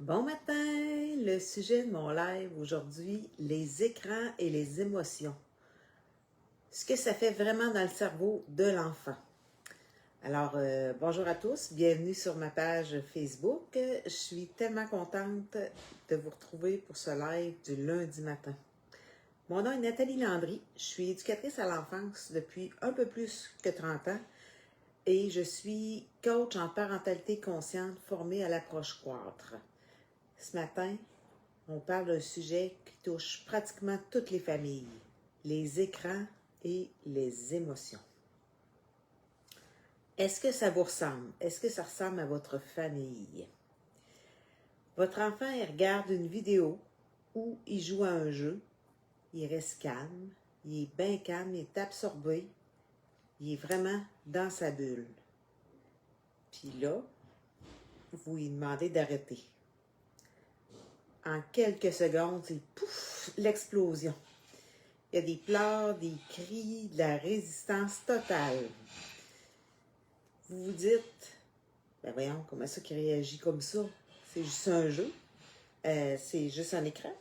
Bon matin! Le sujet de mon live aujourd'hui, les écrans et les émotions. Ce que ça fait vraiment dans le cerveau de l'enfant. Alors, bonjour à tous, bienvenue sur ma page Facebook. Je suis tellement contente de vous retrouver pour ce live du lundi matin. Mon nom est Nathalie Landry, je suis éducatrice à l'enfance depuis un peu plus que 30 ans et je suis coach en parentalité consciente formée à l'approche Quatre. Ce matin, on parle d'un sujet qui touche pratiquement toutes les familles, les écrans et les émotions. Est-ce que ça vous ressemble? Est-ce que ça ressemble à votre famille? Votre enfant, il regarde une vidéo où il joue à un jeu, il reste calme, il est bien calme, il est absorbé, il est vraiment dans sa bulle. Puis là, vous lui demandez d'arrêter. En quelques secondes, c'est pouf, l'explosion. Il y a des pleurs, des cris, de la résistance totale. Vous vous dites, ben voyons, comment ça qu'il réagit comme ça? C'est juste un jeu, c'est juste un écran.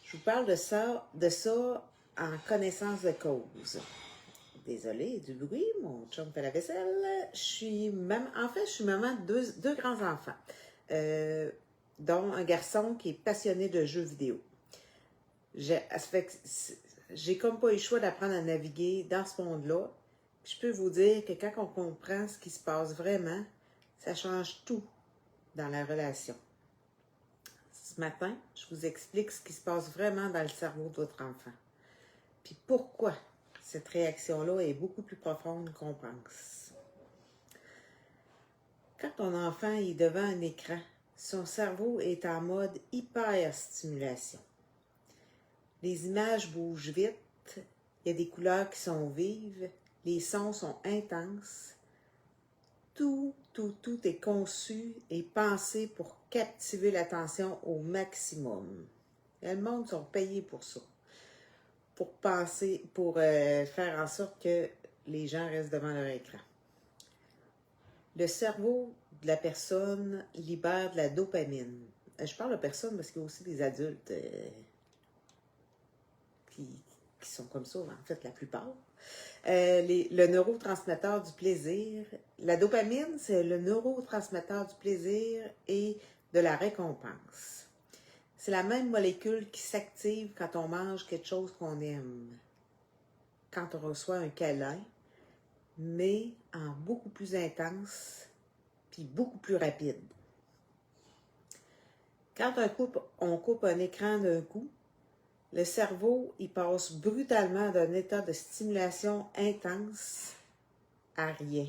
Je vous parle de ça en connaissance de cause. Désolée du bruit, mon chum fait la vaisselle. Je suis maman de deux grands-enfants, dont un garçon qui est passionné de jeux vidéo. J'ai comme pas eu le choix d'apprendre à naviguer dans ce monde-là. Je peux vous dire que quand on comprend ce qui se passe vraiment, ça change tout dans la relation. Ce matin, je vous explique ce qui se passe vraiment dans le cerveau de votre enfant. Puis pourquoi cette réaction-là est beaucoup plus profonde qu'on pense. Quand ton enfant est devant un écran, son cerveau est en mode hyperstimulation. Les images bougent vite, il y a des couleurs qui sont vives, les sons sont intenses. Tout est conçu et pensé pour captiver l'attention au maximum. Et le monde sont payés pour ça, pour faire en sorte que les gens restent devant leur écran. Le cerveau de la personne libère de la dopamine. Je parle de personnes parce qu'il y a aussi des adultes qui sont comme ça, en fait, la plupart. Le neurotransmetteur du plaisir. La dopamine, c'est le neurotransmetteur du plaisir et de la récompense. C'est la même molécule qui s'active quand on mange quelque chose qu'on aime, quand on reçoit un câlin, mais en beaucoup plus intense puis beaucoup plus rapide. Quand on coupe un écran d'un coup, le cerveau, il passe brutalement d'un état de stimulation intense à rien.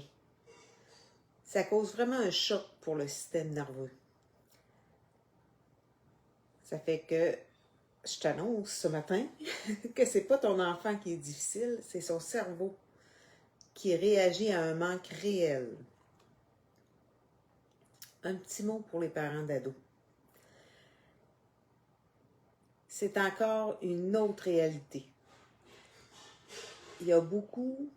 Ça cause vraiment un choc pour le système nerveux. Ça fait que je t'annonce ce matin que c'est pas ton enfant qui est difficile, c'est son cerveau qui réagit à un manque réel. Un petit mot pour les parents d'ados. C'est encore une autre réalité. Il y a beaucoup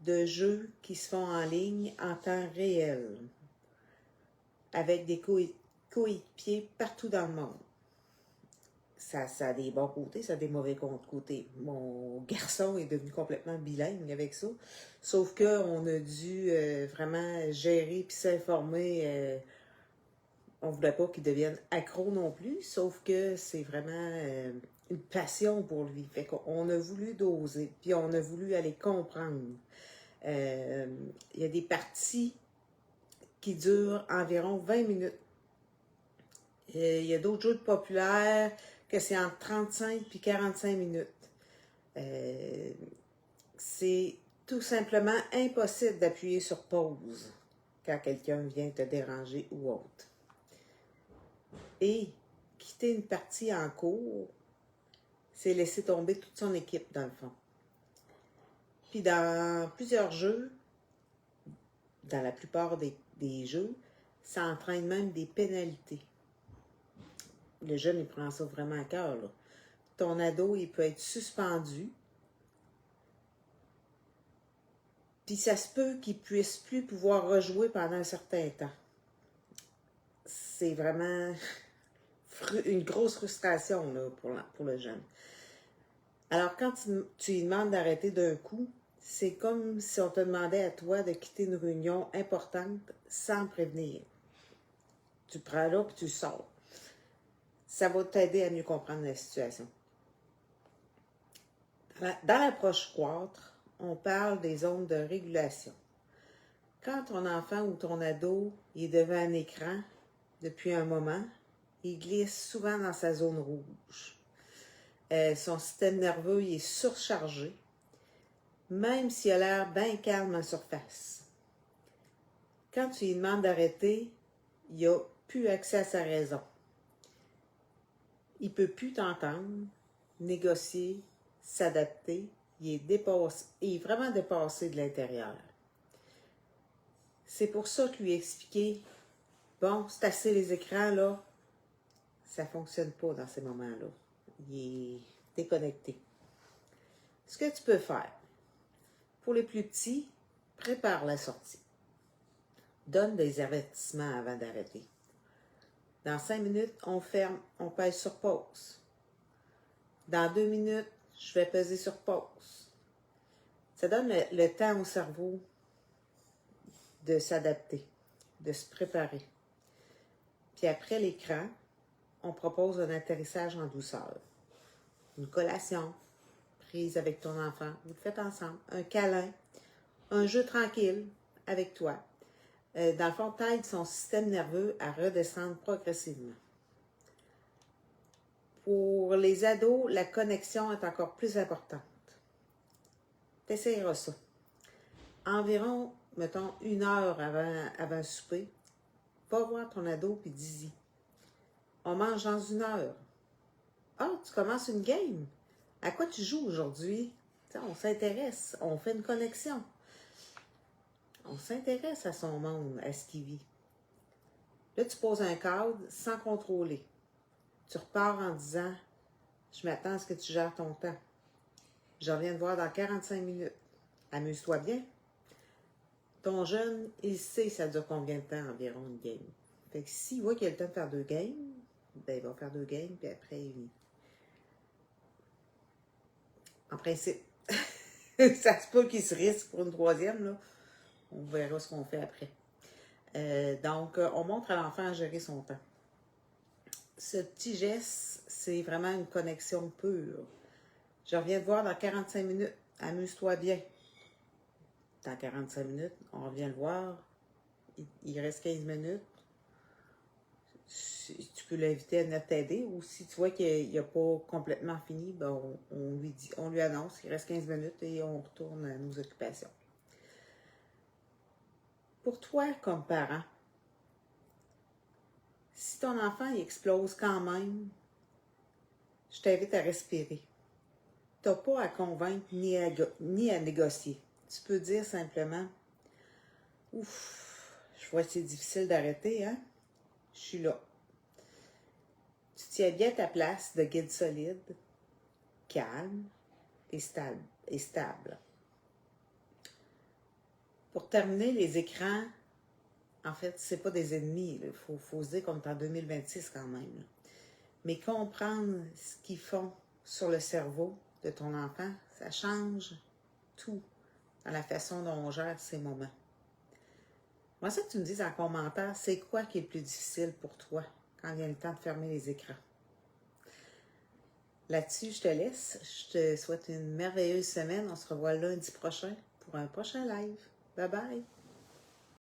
de jeux qui se font en ligne en temps réel, avec des coéquipiers partout dans le monde. Ça a des bons côtés, ça a des mauvais côtés. Mon garçon est devenu complètement bilingue avec ça, sauf qu'on a dû vraiment gérer puis s'informer. On ne voulait pas qu'il devienne accro non plus, sauf que c'est vraiment une passion pour lui. Fait qu'on a voulu doser, puis on a voulu aller comprendre. Il y a des parties qui durent environ 20 minutes. Il y a d'autres jeux populaires que c'est entre 35 et 45 minutes. C'est tout simplement impossible d'appuyer sur pause quand quelqu'un vient te déranger ou autre. Et quitter une partie en cours, c'est laisser tomber toute son équipe dans le fond. Puis dans plusieurs jeux, dans la plupart des jeux, ça entraîne même des pénalités. Le jeune, il prend ça vraiment à cœur, là. Ton ado, il peut être suspendu. Puis ça se peut qu'il ne puisse plus pouvoir rejouer pendant un certain temps. c'est vraiment une grosse frustration là, pour le jeune. Alors, quand tu lui demandes d'arrêter d'un coup, c'est comme si on te demandait à toi de quitter une réunion importante sans prévenir. Tu prends là et tu sors. Ça va t'aider à mieux comprendre la situation. Dans l'approche croître, on parle des zones de régulation. Quand ton enfant ou ton ado est devant un écran depuis un moment, il glisse souvent dans sa zone rouge. Son système nerveux il est surchargé, même s'il a l'air bien calme en surface. Quand tu lui demandes d'arrêter, il n'a plus accès à sa raison. Il ne peut plus t'entendre, négocier, s'adapter. Il est vraiment dépassé de l'intérieur. C'est pour ça que lui expliquer, bon, c'est assez les écrans, là, ça ne fonctionne pas dans ces moments-là. Il est déconnecté. Ce que tu peux faire, pour les plus petits, prépare la sortie. Donne des avertissements avant d'arrêter. Dans 5 minutes, on ferme, on pèse sur pause. Dans 2 minutes, je vais peser sur pause. Ça donne le temps au cerveau de s'adapter, de se préparer. Puis après l'écran, on propose un atterrissage en douceur. Une collation prise avec ton enfant, vous le faites ensemble. Un câlin, un jeu tranquille avec toi. Dans le fond, t'aides son système nerveux à redescendre progressivement. Pour les ados, la connexion est encore plus importante. T'essayeras ça. Environ, mettons, 1 heure avant le souper, va voir ton ado et dis-y. On mange dans 1 heure. Ah, tu commences une game. À quoi tu joues aujourd'hui? On s'intéresse, on fait une connexion. On s'intéresse à son monde, à ce qu'il vit. Là, tu poses un cadre sans contrôler. Tu repars en disant, je m'attends à ce que tu gères ton temps. Je reviens te voir dans 45 minutes. Amuse-toi bien. Ton jeune, il sait ça dure combien de temps environ une game. Fait que s'il voit qu'il a le temps de faire 2 games, ben il va faire 2 games, puis après, en principe, ça se peut qu'il se risque pour une 3e, là. On verra ce qu'on fait après. Donc, on montre à l'enfant à gérer son temps. Ce petit geste, c'est vraiment une connexion pure. Je reviens te voir dans 45 minutes. Amuse-toi bien. Dans 45 minutes, on revient le voir. Il reste 15 minutes. Tu peux l'inviter à venir t'aider, ou si tu vois qu'il n'a pas complètement fini, ben on lui annonce qu'il reste 15 minutes et on retourne à nos occupations. Pour toi, comme parent, si ton enfant il explose quand même, je t'invite à respirer. Tu n'as pas à convaincre ni à négocier. Tu peux dire simplement, ouf, je vois que c'est difficile d'arrêter, hein? Je suis là. Tu tiens bien ta place de guide solide, calme et stable. Pour terminer, les écrans, en fait, c'est pas des ennemis. Il faut se dire qu'on est en 2026 quand même. Là. Mais comprendre ce qu'ils font sur le cerveau de ton enfant, ça change tout dans la façon dont on gère ces moments. Moi, ça que tu me dises en commentaire, c'est quoi qui est le plus difficile pour toi quand vient le temps de fermer les écrans? Là-dessus, je te laisse. Je te souhaite une merveilleuse semaine. On se revoit lundi prochain pour un prochain live. Bye bye!